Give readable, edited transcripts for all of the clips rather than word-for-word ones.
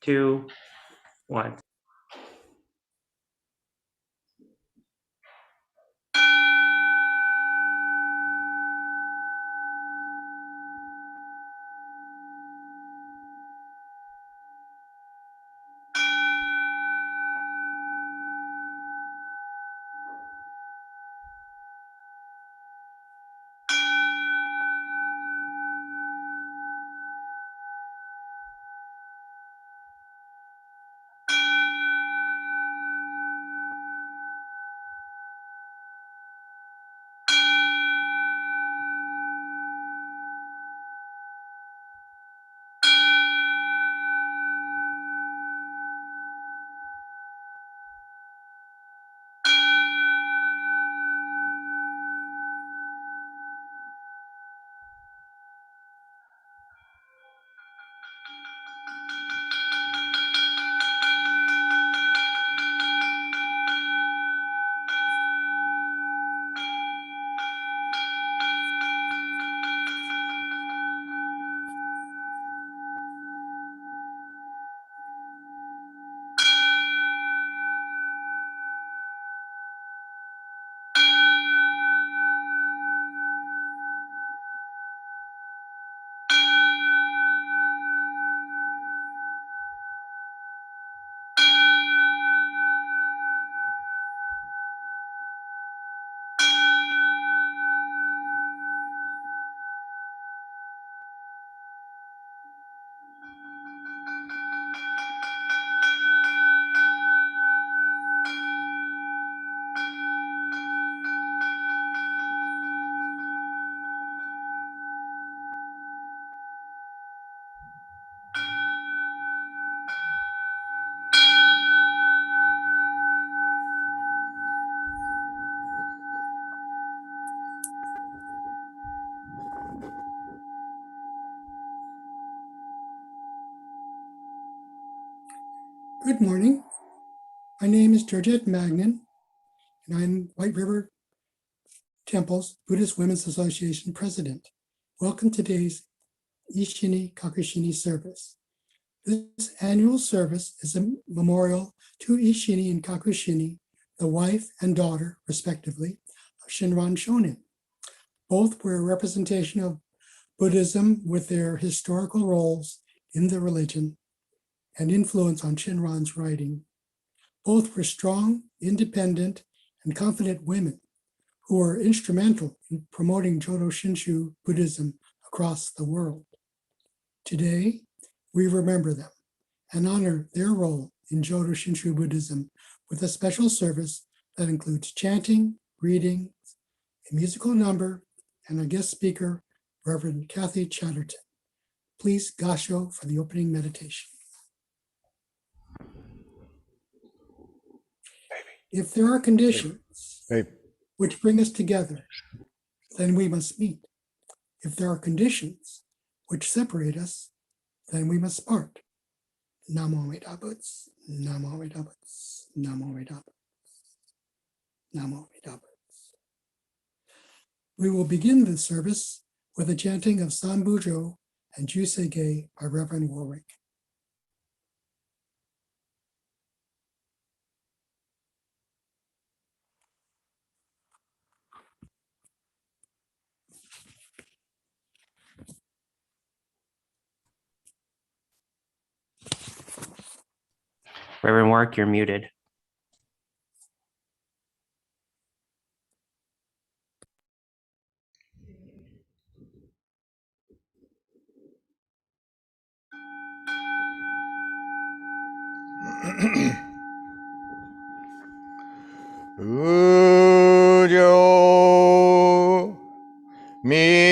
2, 1. Good morning. My name is Georgette Magnan, and I'm White River Temple's Buddhist Women's Association president. Welcome to today's Eshinni Kakushinni service. This annual service is a memorial to Eshinni and Kakushinni, the wife and daughter, respectively, of Shinran Shonin. Both were a representation of Buddhism with their historical roles in the religion and influence on Shinran's writing. Both were strong, independent, and confident women who were instrumental in promoting Jodo Shinshu Buddhism across the world. Today, we remember them and honor their role in Jodo Shinshu Buddhism with a special service that includes chanting, reading, a musical number, and a guest speaker, Reverend Chatterton. Please, Gasho, for the opening meditation. If there are conditions which bring us together, then we must meet. If there are conditions which separate us, then we must part. Namo Amida Butsu, Namo Amida Butsu, Namo Amida Butsu, Namo Amida Butsu. We will begin the service with a chanting of Sanbujo and Jusei by Reverend Warwick. Reverend Warwick, you're muted. Ujo Mida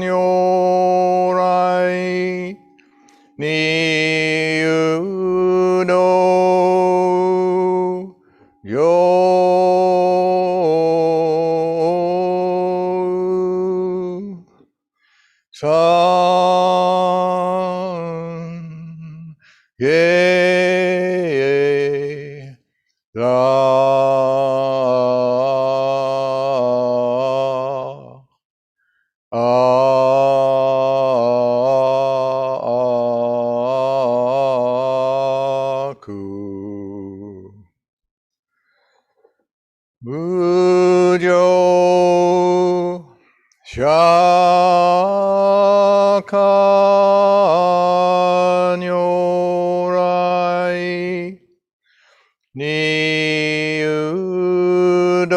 Nyorai Ni Udo Yo San Ye La 如来に誘導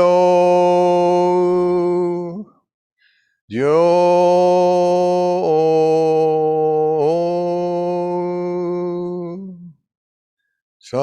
三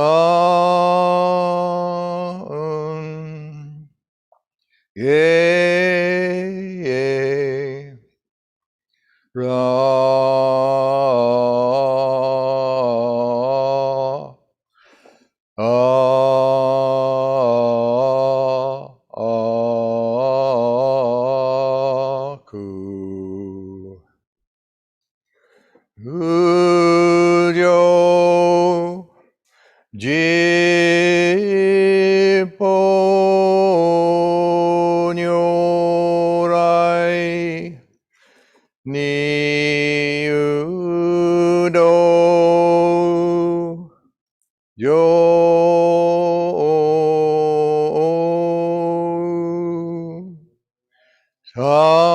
無常十法如来に誘導三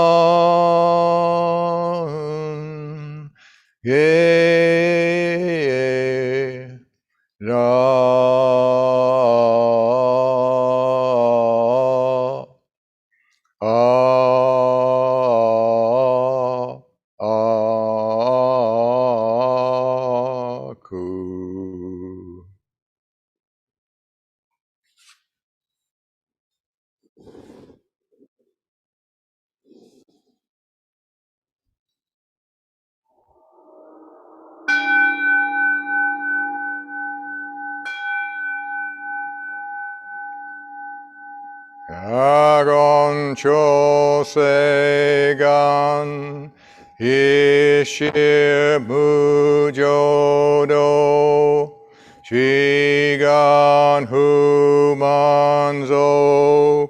阿言調整願一心無常道志願不満足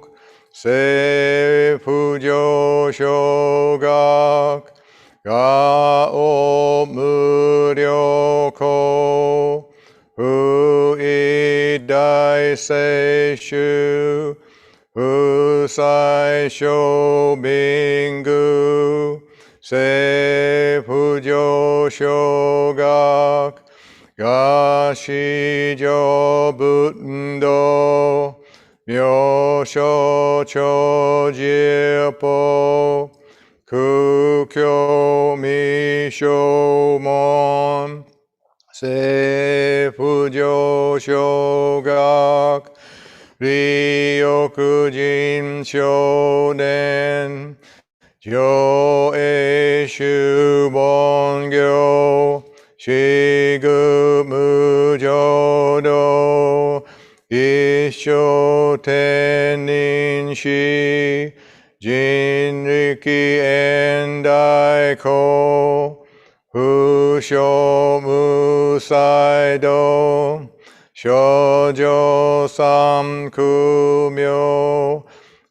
政府上昇学我を無量行不一大聖主不再小民具政府上昇学合市上仏道妙所長十法空境未消門政府上昇学利欲人少年上映主門行四具無常道一生天人師人力縁大公不生無才道少女三苦名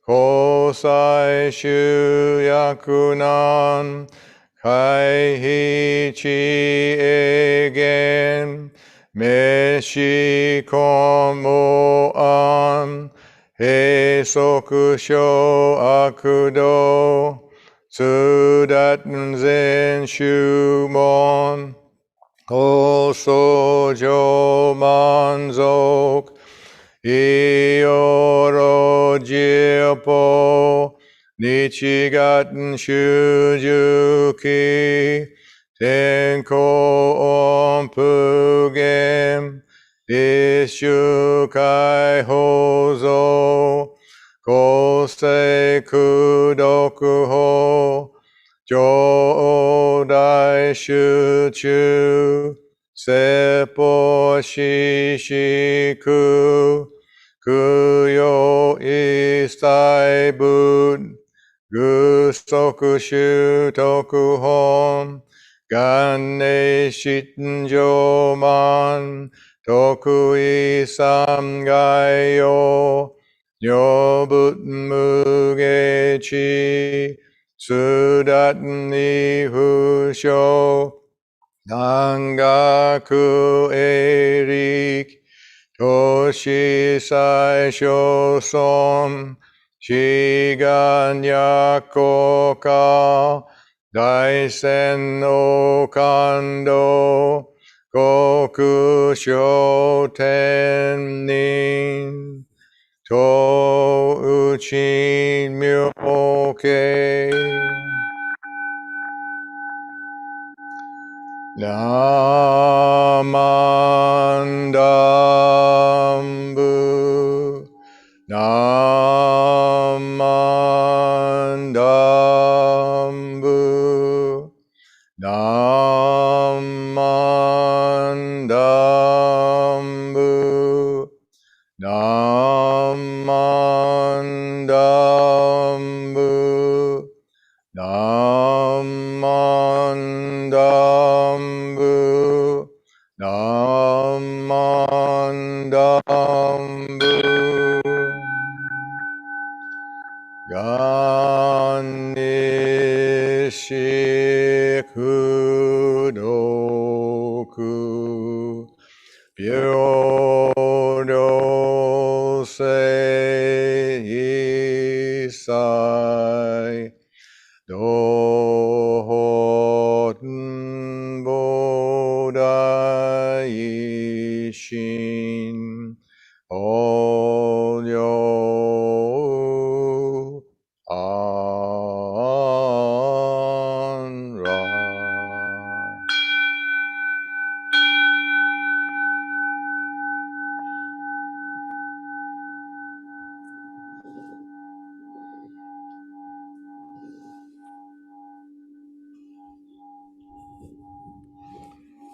交際集約難回避地営言滅死根無安閉塞小悪道通達全宗門高僧上満足いよろ十法日月修十期天候音普賢一種解放像公正功徳法上大集中説法四子空供養一切仏具足修徳本願礼信上満徳意三概要如仏無下知通達に不詳南学営力都市最小村 Shigan Yakoka, Daisen no Kando, Goku Shoten Nin, To Uchi Myoke. Namandambu, Namandambu, Namandambu, Namandambu, Namandambu, Namandambu. Ganishi kudoku, Byodo sei isai, Dohoten Bodai Shin Onyo Anra.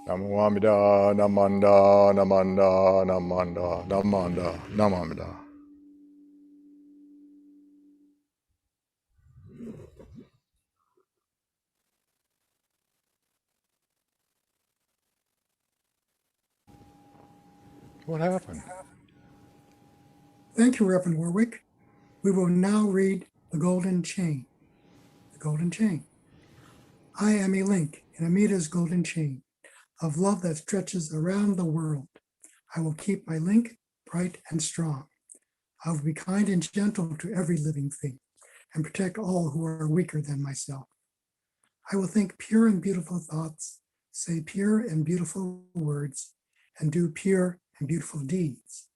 Namo Amida, Namanda, Namanda, Namanda, Namanda, Namamida. What happened? Thank you, Reverend Warwick. We will now read the Golden Chain. The Golden Chain. I am a link in Amida's golden chain of love that stretches around the world. I will keep my link bright and strong. I will be kind and gentle to every living thing and protect all who are weaker than myself. I will think pure and beautiful thoughts, say pure and beautiful words, and do pure and beautiful deeds.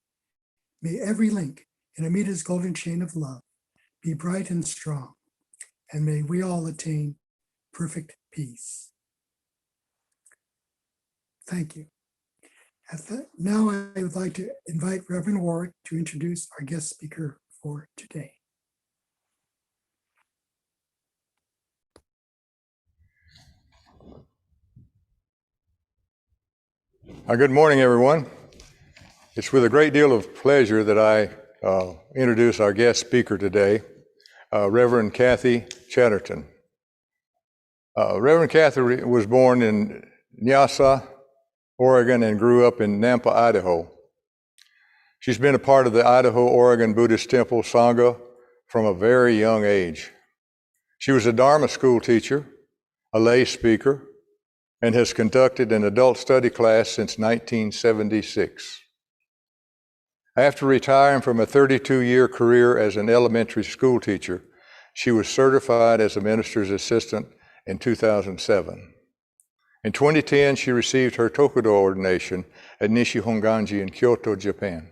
May every link in Amida's golden chain of love be bright and strong, and may we all attain perfect peace. Thank you. Now I would like to invite Reverend Warwick to introduce our guest speaker for today. Good morning, everyone. It's with a great deal of pleasure that I introduce our guest speaker today, Reverend Kathy Chatterton. Reverend Kathy was born in Nyasa, Oregon, and grew up in Nampa, Idaho. She's been a part of the Idaho-Oregon Buddhist Temple Sangha from a very young age. She was a Dharma school teacher, a lay speaker, and has conducted an adult study class since 1976. After retiring from a 32-year career as an elementary school teacher, she was certified as a minister's assistant in 2007. In 2010, she received her Tokudo ordination at Nishi Honganji in Kyoto, Japan.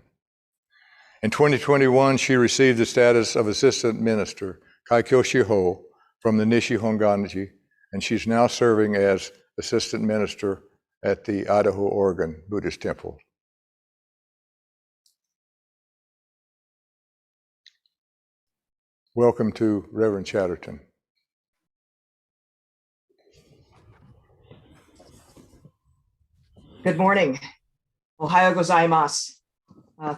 In 2021, she received the status of assistant minister, Kaikyo from the Nishi Honganji, and she's now serving as assistant minister at the Idaho-Oregon Buddhist Temple. Welcome to Reverend Chatterton. Good morning. Ohayo gozaimasu.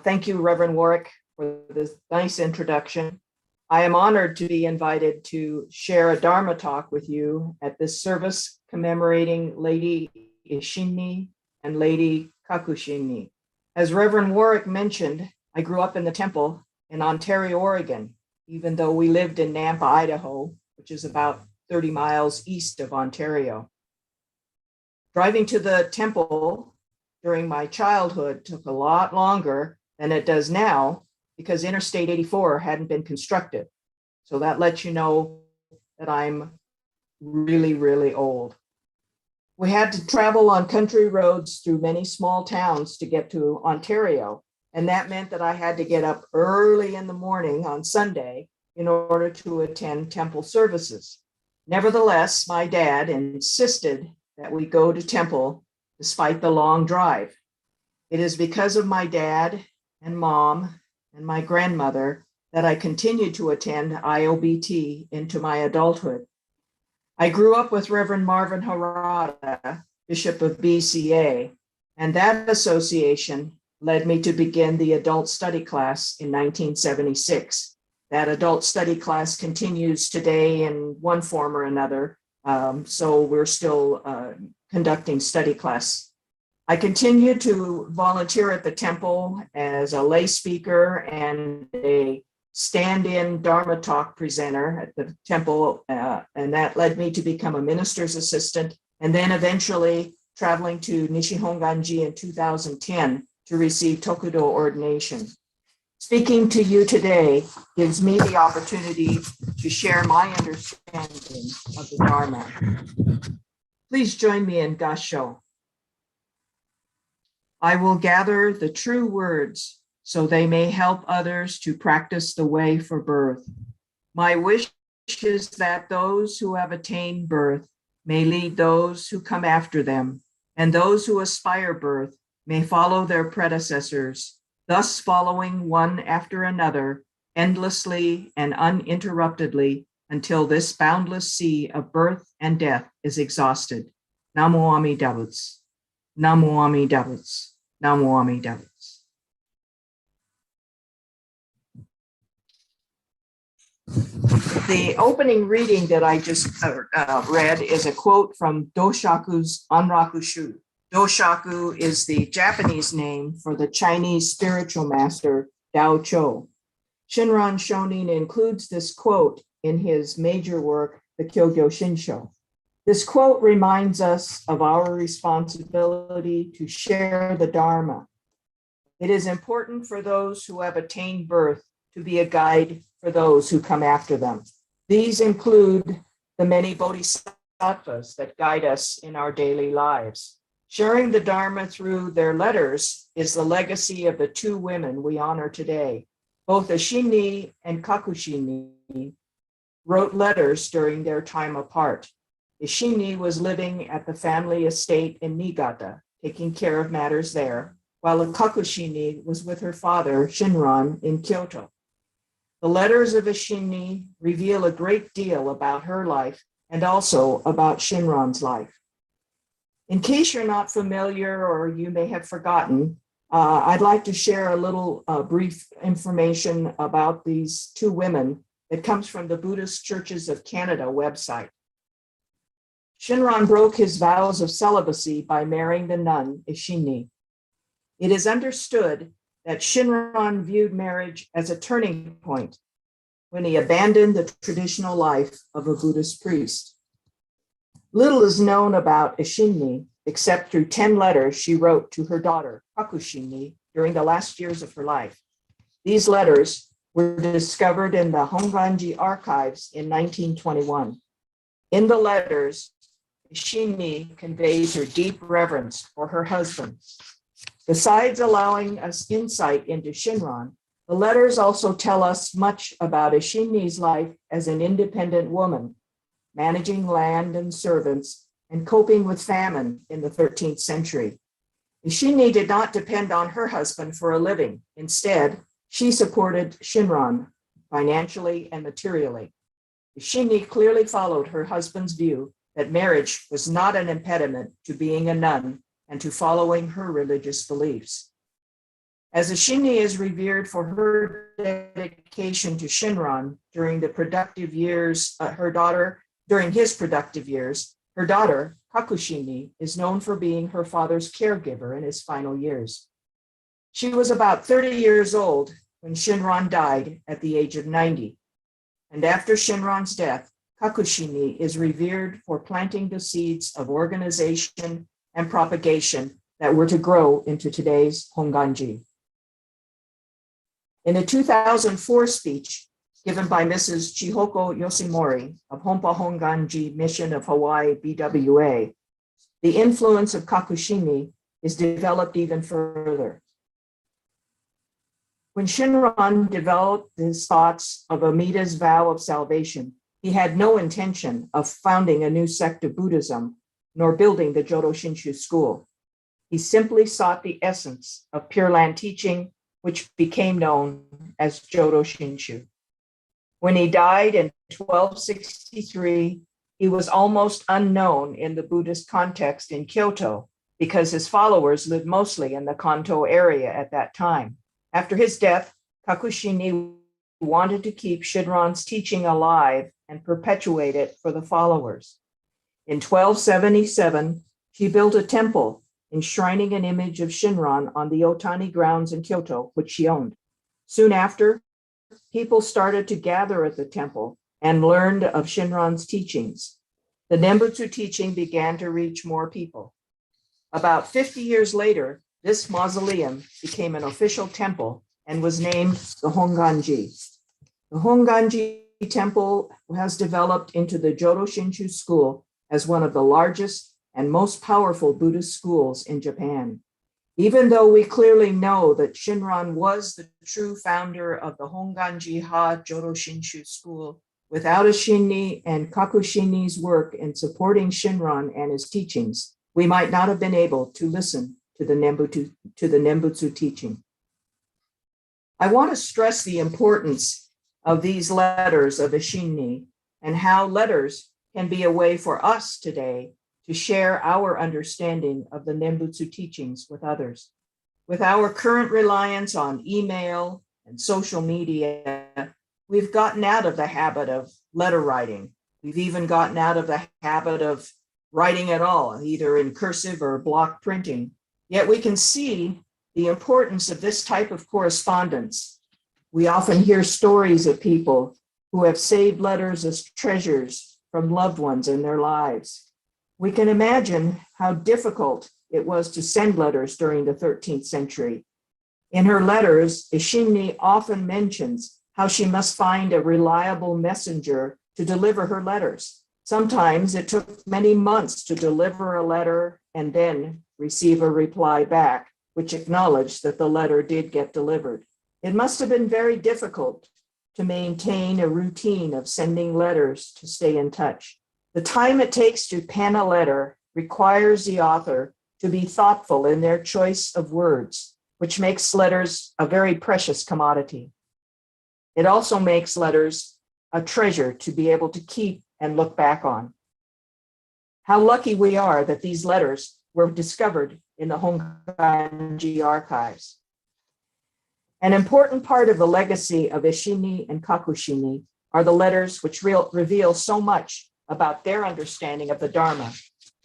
Thank you, Reverend Warwick, for this nice introduction. I am honored to be invited to share a Dharma talk with you at this service commemorating Lady Eshinni and Lady Kakushinni. As Reverend Warwick mentioned, I grew up in the temple in Ontario, Oregon, even though we lived in Nampa, Idaho, which is about 30 miles east of Ontario. Driving to the temple during my childhood took a lot longer than it does now because Interstate 84 hadn't been constructed. So that lets you know that I'm really, really old. We had to travel on country roads through many small towns to get to Ontario. And that meant that I had to get up early in the morning on Sunday in order to attend temple services. Nevertheless, my dad insisted that we go to temple despite the long drive. It is because of my dad and mom and my grandmother that I continued to attend IOBT into my adulthood. I grew up with Reverend Marvin Harada, Bishop of BCA, and that association led me to begin the adult study class in 1976. That adult study class continues today in one form or another, so we're still conducting study class. I continue to volunteer at the temple as a lay speaker and a stand-in Dharma talk presenter at the temple, and that led me to become a minister's assistant, and then eventually traveling to Nishihonganji in 2010 to receive Tokudo ordination. Speaking to you today gives me the opportunity to share my understanding of the Dharma. Please join me in Gassho. I will gather the true words so they may help others to practice the way for birth. My wish is that those who have attained birth may lead those who come after them, and those who aspire birth may follow their predecessors, thus following one after another, endlessly and uninterruptedly, until this boundless sea of birth and death is exhausted. Namo Amida Butsu. Namo Amida Butsu. Namo Amida Butsu. The opening reading that I just read is a quote from Doshaku's Anrakushu. Doshaku is the Japanese name for the Chinese spiritual master Dao Cho. Shinran Shonin includes this quote in his major work, the Kyogyo Shinsho. This quote reminds us of our responsibility to share the Dharma. It is important for those who have attained birth to be a guide for those who come after them. These include the many bodhisattvas that guide us in our daily lives. Sharing the Dharma through their letters is the legacy of the two women we honor today. Both Eshinni and Kakushinni wrote letters during their time apart. Eshinni was living at the family estate in Niigata, taking care of matters there, while Kakushinni was with her father, Shinran, in Kyoto. The letters of Eshinni reveal a great deal about her life and also about Shinran's life. In case you're not familiar or you may have forgotten, I'd like to share a little brief information about these two women that comes from the Buddhist Churches of Canada website. Shinran broke his vows of celibacy by marrying the nun, Eshinni. It is understood that Shinran viewed marriage as a turning point when he abandoned the traditional life of a Buddhist priest. Little is known about Eshinni except through 10 letters she wrote to her daughter, Kakushinni, during the last years of her life. These letters were discovered in the Honganji archives in 1921. In the letters, Eshinni conveys her deep reverence for her husband. Besides allowing us insight into Shinran, the letters also tell us much about Eshinni's life as an independent woman, managing land and servants, and coping with famine in the 13th century. Eshinni did not depend on her husband for a living. Instead, she supported Shinran financially and materially. Eshinni clearly followed her husband's view that marriage was not an impediment to being a nun and to following her religious beliefs. As Eshinni is revered for her dedication to Shinran during the productive years, during his productive years, her daughter, Kakushinni, is known for being her father's caregiver in his final years. She was about 30 years old when Shinran died at the age of 90. And after Shinran's death, Kakushinni is revered for planting the seeds of organization and propagation that were to grow into today's Honganji. In a 2004 speech given by Mrs. Chihoko Yoshimori of Honpa Honganji Mission of Hawaii, BWA, the influence of Kakushinni is developed even further. When Shinran developed his thoughts of Amida's vow of salvation, he had no intention of founding a new sect of Buddhism, nor building the Jodo Shinshu school. He simply sought the essence of Pure Land teaching, which became known as Jodo Shinshu. When he died in 1263, he was almost unknown in the Buddhist context in Kyoto because his followers lived mostly in the Kanto area at that time. After his death, Kakushinni wanted to keep Shinran's teaching alive and perpetuate it for the followers. In 1277, she built a temple enshrining an image of Shinran on the Otani grounds in Kyoto, which she owned. Soon after, people started to gather at the temple and learned of Shinran's teachings. The Nembutsu teaching began to reach more people. About 50 years later, this mausoleum became an official temple and was named the Honganji. The Honganji temple has developed into the Jodo Shinshu school as one of the largest and most powerful Buddhist schools in Japan. Even though we clearly know that Shinran was the true founder of the Honganji Ha Jodo Shinshu school, without Eshinni and Kakushinni's work in supporting Shinran and his teachings, we might not have been able to listen to the Nembutsu teaching. I want to stress the importance of these letters of Eshinni and how letters can be a way for us today to share our understanding of the Nembutsu teachings with others. With our current reliance on email and social media, we've gotten out of the habit of letter writing. We've even gotten out of the habit of writing at all, either in cursive or block printing. Yet we can see the importance of this type of correspondence. We often hear stories of people who have saved letters as treasures from loved ones in their lives. We can imagine how difficult it was to send letters during the 13th century. In her letters, Eshinni often mentions how she must find a reliable messenger to deliver her letters. Sometimes it took many months to deliver a letter and then receive a reply back, which acknowledged that the letter did get delivered. It must have been very difficult to maintain a routine of sending letters to stay in touch. The time it takes to pen a letter requires the author to be thoughtful in their choice of words, which makes letters a very precious commodity. It also makes letters a treasure to be able to keep and look back on. How lucky we are that these letters were discovered in the Honganji archives. An important part of the legacy of Eshinni and Kakushinni are the letters which reveal so much about their understanding of the Dharma,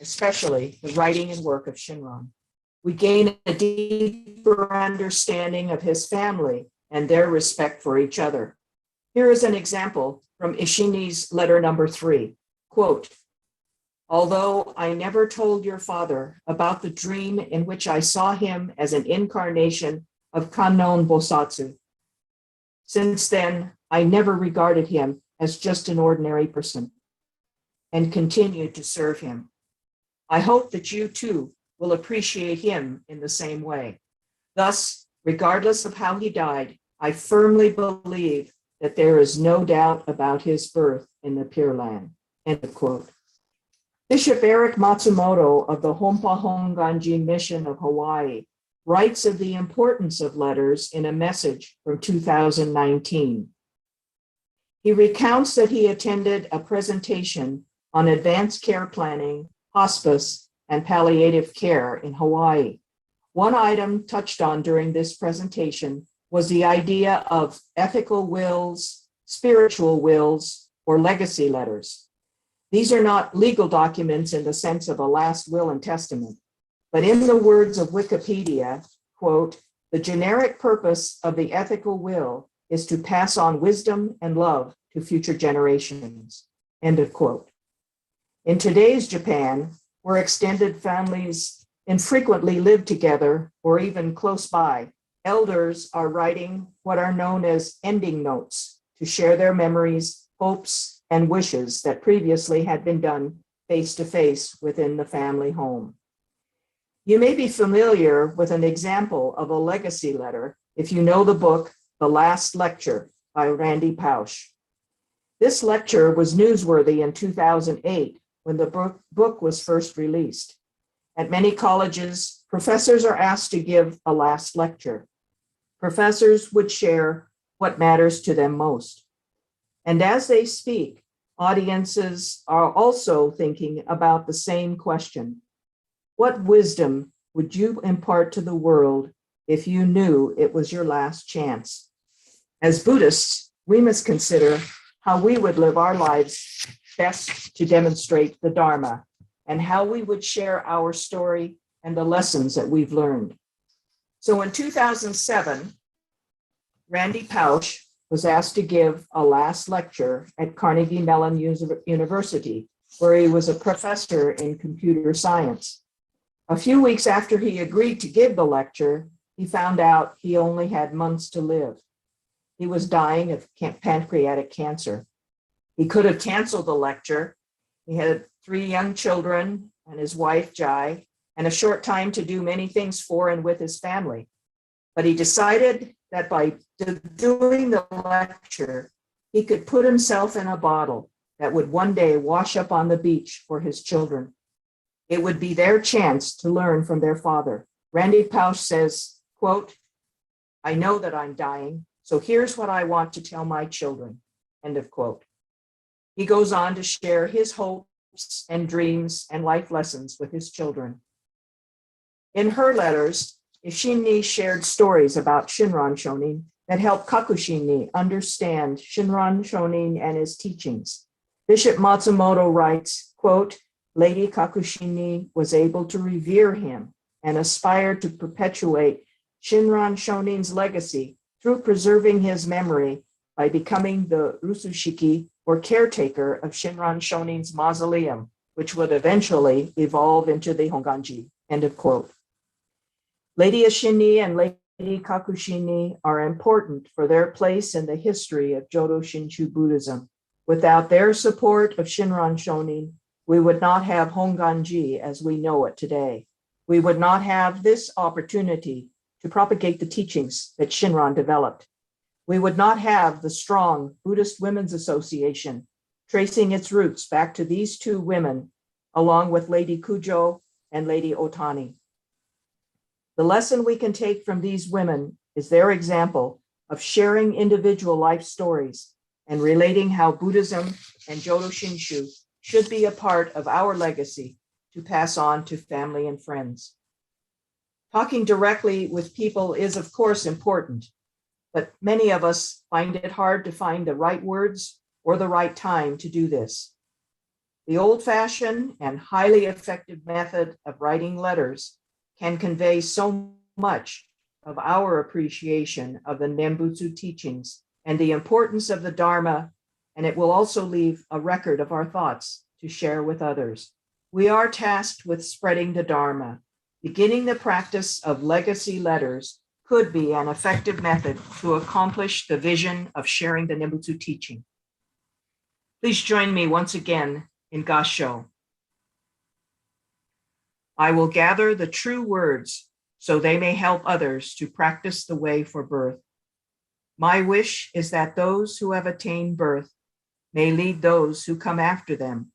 especially the writing and work of Shinran. We gain a deeper understanding of his family and their respect for each other. Here is an example from Eshinni's letter number 3, quote, "Although I never told your father about the dream in which I saw him as an incarnation of Kannon Bosatsu, since then I never regarded him as just an ordinary person and continued to serve him. I hope that you too will appreciate him in the same way. Thus, regardless of how he died, I firmly believe that there is no doubt about his birth in the Pure Land." End of quote. Bishop Eric Matsumoto of the Honpa Honganji Mission of Hawaii writes of the importance of letters in a message from 2019. He recounts that he attended a presentation on advanced care planning, hospice, and palliative care in Hawaii. One item touched on during this presentation was the idea of ethical wills, spiritual wills, or legacy letters. These are not legal documents in the sense of a last will and testament, but in the words of Wikipedia, quote, "The generic purpose of the ethical will is to pass on wisdom and love to future generations," end of quote. In today's Japan, where extended families infrequently live together or even close by, elders are writing what are known as ending notes to share their memories, hopes, and wishes that previously had been done face to face within the family home. You may be familiar with an example of a legacy letter if you know the book, The Last Lecture by Randy Pausch. This lecture was newsworthy in 2008 when the book was first released. At many colleges, professors are asked to give a last lecture. Professors would share what matters to them most. And as they speak, audiences are also thinking about the same question. What wisdom would you impart to the world if you knew it was your last chance? As Buddhists, we must consider how we would live our lives best to demonstrate the Dharma and how we would share our story and the lessons that we've learned. So in 2007, Randy Pausch was asked to give a last lecture at Carnegie Mellon University, where he was a professor in computer science. A few weeks after he agreed to give the lecture, he found out he only had months to live. He was dying of pancreatic cancer. He could have canceled the lecture. He had 3 young children and his wife, Jai, and a short time to do many things for and with his family. But he decided that by doing the lecture, he could put himself in a bottle that would one day wash up on the beach for his children. It would be their chance to learn from their father. Randy Pausch says, quote, "I know that I'm dying, so here's what I want to tell my children," end of quote. He goes on to share his hopes and dreams and life lessons with his children. In her letters, Eshinni shared stories about Shinran Shonin that helped Kakushinni understand Shinran Shonin and his teachings. Bishop Matsumoto writes, quote, "Lady Kakushinni was able to revere him and aspired to perpetuate Shinran Shonin's legacy through preserving his memory by becoming the Rusushiki, or caretaker, of Shinran Shonin's mausoleum, which would eventually evolve into the Honganji," end of quote. Lady Eshinni and Lady Kakushinni are important for their place in the history of Jodo Shinshu Buddhism. Without their support of Shinran Shonin, we would not have Honganji as we know it today. We would not have this opportunity to propagate the teachings that Shinran developed. We would not have the strong Buddhist Women's Association, tracing its roots back to these 2 women, along with Lady Kujo and Lady Otani. The lesson we can take from these women is their example of sharing individual life stories and relating how Buddhism and Jodo Shinshu should be a part of our legacy to pass on to family and friends. Talking directly with people is, of course, important, but many of us find it hard to find the right words or the right time to do this. The old-fashioned and highly effective method of writing letters can convey so much of our appreciation of the Nembutsu teachings and the importance of the Dharma, and it will also leave a record of our thoughts to share with others. We are tasked with spreading the Dharma. Beginning the practice of legacy letters could be an effective method to accomplish the vision of sharing the Nembutsu teaching. Please join me once again in Gassho. I will gather the true words so they may help others to practice the way for birth. My wish is that those who have attained birth may lead those who come after them,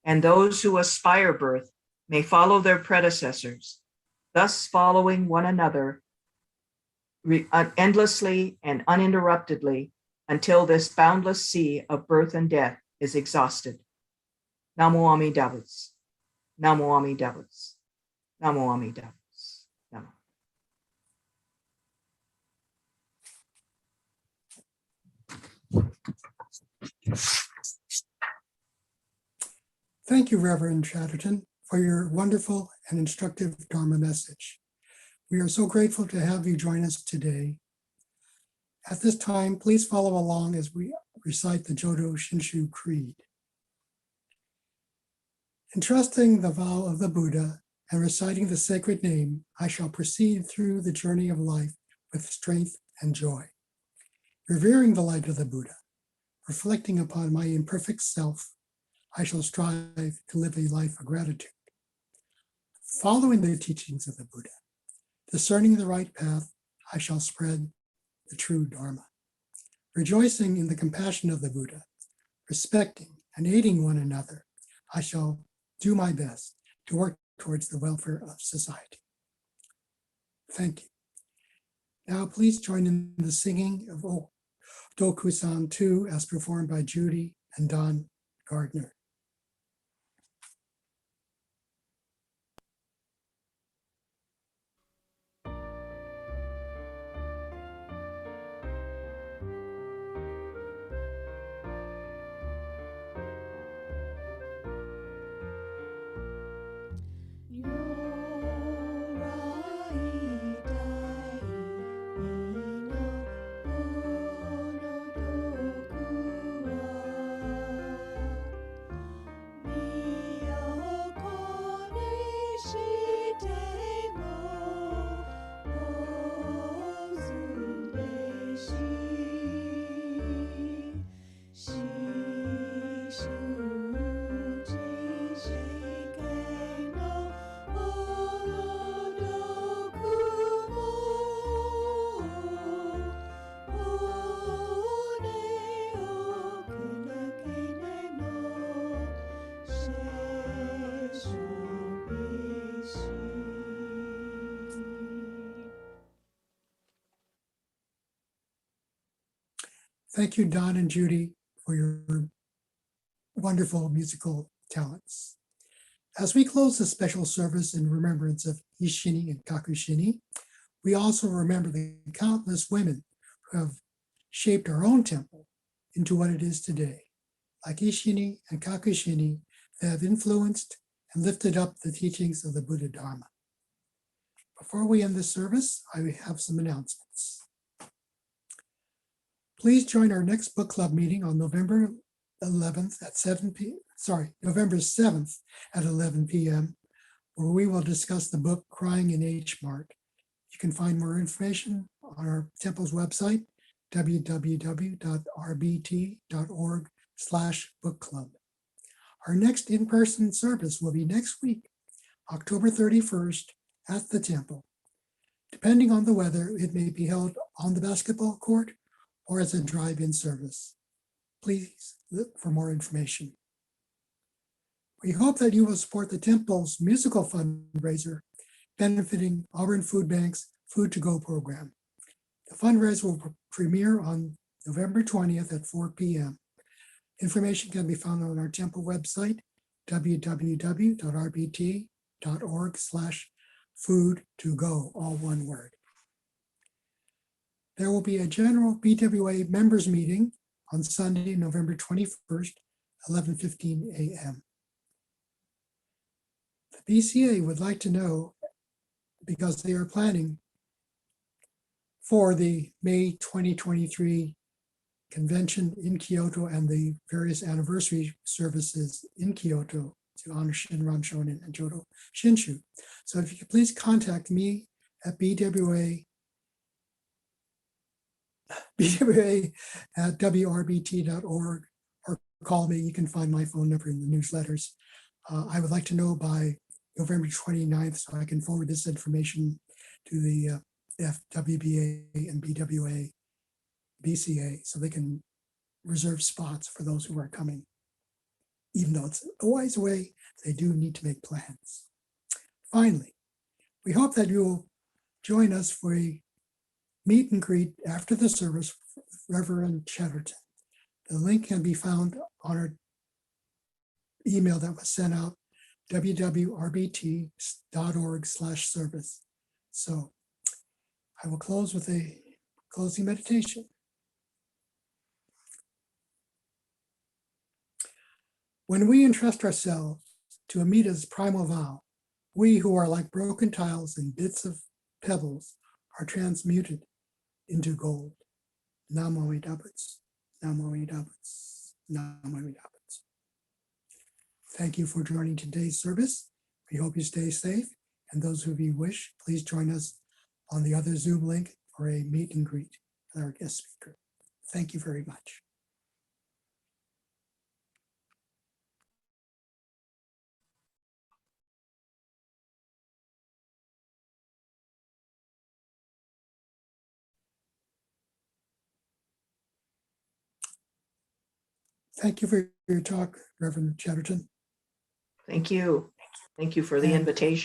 and those who aspire birth may follow their predecessors, thus following one another endlessly and uninterruptedly until this boundless sea of birth and death is exhausted. Namo Amida Butsu. Namo Amida Butsu. Namo Amida Butsu. Namo. Thank you, Reverend Chatterton, for your wonderful and instructive Dharma message. We are so grateful to have you join us today. At this time, please follow along as we recite the Jodo Shinshu Creed. Entrusting the vow of the Buddha and reciting the sacred name, I shall proceed through the journey of life with strength and joy. Revering the light of the Buddha, reflecting upon my imperfect self, I shall strive to live a life of gratitude. Following the teachings of the Buddha, discerning the right path, I shall spread the true Dharma. Rejoicing in the compassion of the Buddha, respecting and aiding one another, I shall do my best to work towards the welfare of society. Thank you. Now please join in the singing of Dokusan 2 as performed by Judy and Don Gardner. Thank you, Don and Judy, for your wonderful musical talents. As we close the special service in remembrance of Eshinni and Kakushinni, we also remember the countless women who have shaped our own temple into what it is today. Like Eshinni and Kakushinni, they have influenced and lifted up the teachings of the Buddha Dharma. Before we end this service, I have some announcements. Please join our next book club meeting on November 7th at 11 p.m., where we will discuss the book Crying in H Mart. You can find more information on our temple's website, www.rbt.org/book club. Our next in-person service will be next week, October 31st at the temple. Depending on the weather, it may be held on the basketball court or as a drive-in service. Please look for more information. We hope that you will support the temple's musical fundraiser benefiting Auburn Food Bank's Food to Go program. The fundraiser will premiere on November 20th at 4 p.m. Information can be found on our temple website, www.rbt.org/food-to-go, all one word. There will be a general BWA members meeting on Sunday, November 21st, 11:15 a.m. The BCA would like to know, because they are planning for the May 2023 convention in Kyoto and the various anniversary services in Kyoto to honor Shinran Shonin and Jojo Shinshu. So if you could please contact me at BWA at wrbt.org or call me. You can find my phone number in the newsletters. I would like to know by November 29th so I can forward this information to the FWBA and BWA, BCA, so they can reserve spots for those who are coming. Even though it's a ways away, they do need to make plans. Finally, we hope that you will join us for a meet and greet after the service with Reverend Chatterton. The link can be found on our email that was sent out, www.rbt.org/service. So I will close with a closing meditation. When we entrust ourselves to Amita's primal vow, we who are like broken tiles and bits of pebbles are transmuted into gold. Namo Amitabuts, Namo Amitabuts, Namo Amitabuts. Thank you for joining today's service. We hope you stay safe, and those who wish, please join us on the other Zoom link or a meet and greet with our guest speaker. Thank you very much. Thank you for your talk, Reverend Chatterton. Thank you. Thank you for the And- invitation.